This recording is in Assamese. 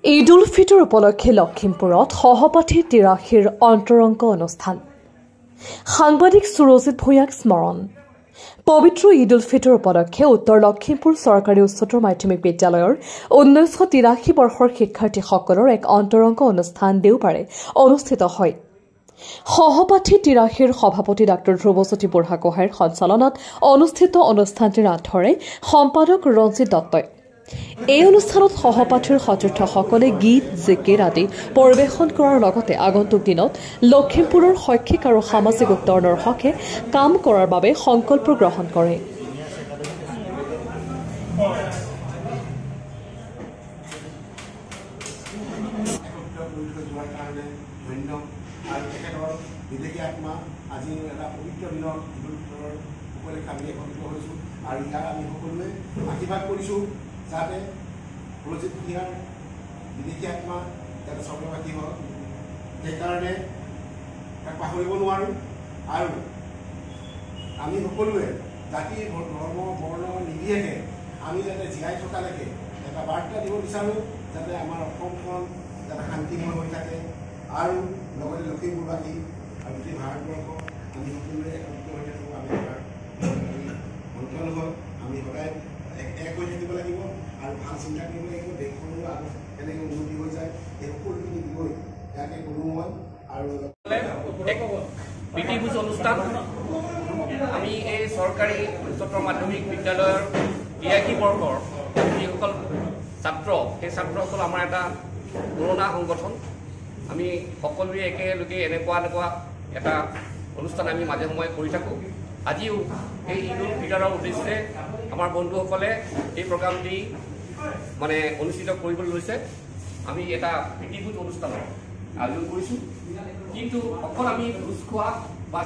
ঈদ উল ফিতৰ উপলক্ষে লখিমপুৰত সহপাঠী তিৰাশীৰ অন্তৰংগ অনুষ্ঠান। সাংবাদিক সুৰজিত ভূঞাক স্মৰণ। পবিত্ৰ ঈদ উল ফিতৰ উপলক্ষে উত্তৰ লখিমপুৰ চৰকাৰী উচ্চতৰ মাধ্যমিক বিদ্যালয়ৰ 1983 বৰ্ষৰ শিক্ষাৰ্থীসকলৰ এক অন্তৰংগ অনুষ্ঠান দেওবাৰে অনুষ্ঠিত হয়। সহপাঠী তিৰাশীৰ সভাপতি ডাঃ ধ্ৰুৱজ্যোতি বুঢ়াগোহাঁইৰ সঞ্চালনাত অনুষ্ঠিত অনুষ্ঠানটিৰ আঁতৰে সম্পাদক ৰঞ্জিত দত্তই এই অনুষ্ঠানত সহপাঠীৰ সতীৰ্থসকলে গীত জিকিৰ আদি পৰিৱেশন কৰাৰ লগতে আগন্তুক দিনত লখিমপুৰৰ শৈক্ষিক আৰু সামাজিক উত্তৰণৰ হকে কাম কৰাৰ বাবে সংকল্প গ্ৰহণ কৰে। বিদেশী আত্মা আজি এটা পবিত্ৰ দিনৰ উপলক্ষে আমি একত্ৰিত হৈছোঁ আৰু ইয়াৰ আমি সকলোৱে আশীৰ্বাদ কৰিছোঁ যাতে সুৰজিত ভূঞাৰ বিদেশী আত্মা যাতে স্বৰ্গবাসী হয়, সেইকাৰণে তাক পাহৰিব নোৱাৰোঁ। আৰু আমি সকলোৱে জাতি ধৰ্ম বৰ্ণ নিৰ্বিশেষে আমি যাতে জীয়াই থকালৈকে এটা বাৰ্তা দিব বিচাৰোঁ যাতে আমাৰ অসমখন যাতে শান্তিময় হৈ থাকে আৰু লগতে লখিমপুৰবাসী আৰু গোটেই ভাৰতবৰ্ষ আমি সকলোৱে একত্ৰিত হৈ থাকোঁ। আমি মন্ত্ৰালয় আমি সদায় এক হৈ থাকিব লাগিব আৰু ভাল চিন্তা কৰিব লাগিব। দেশখনো আৰু কেনেকৈ উন্নতি হৈ যায় এই সকলোখিনি গৈ ইয়াকে কৰোঁ মই। আৰু প্ৰীতিভোজ অনুষ্ঠান আমি এই চৰকাৰী উচ্চতৰ মাধ্যমিক বিদ্যালয়ৰ 83 বৰ্ষৰ যিসকল ছাত্ৰ, সেই ছাত্ৰসকল আমাৰ এটা পুৰণা সংগঠন। আমি সকলোৱে একেলগে এনেকুৱা এটা অনুষ্ঠান আমি মাজে সময়ে কৰি থাকোঁ। আজিও এই ঈদ উল ফিতৰৰ উদ্দেশ্যে আমাৰ বন্ধুসকলে এই প্ৰগ্ৰামটি অনুষ্ঠিত কৰিবলৈ লৈছে। আমি এটা প্ৰীতিভোজ অনুষ্ঠানৰ আয়োজন কৰিছোঁ, কিন্তু অকল আমি ভোজ খোৱা বা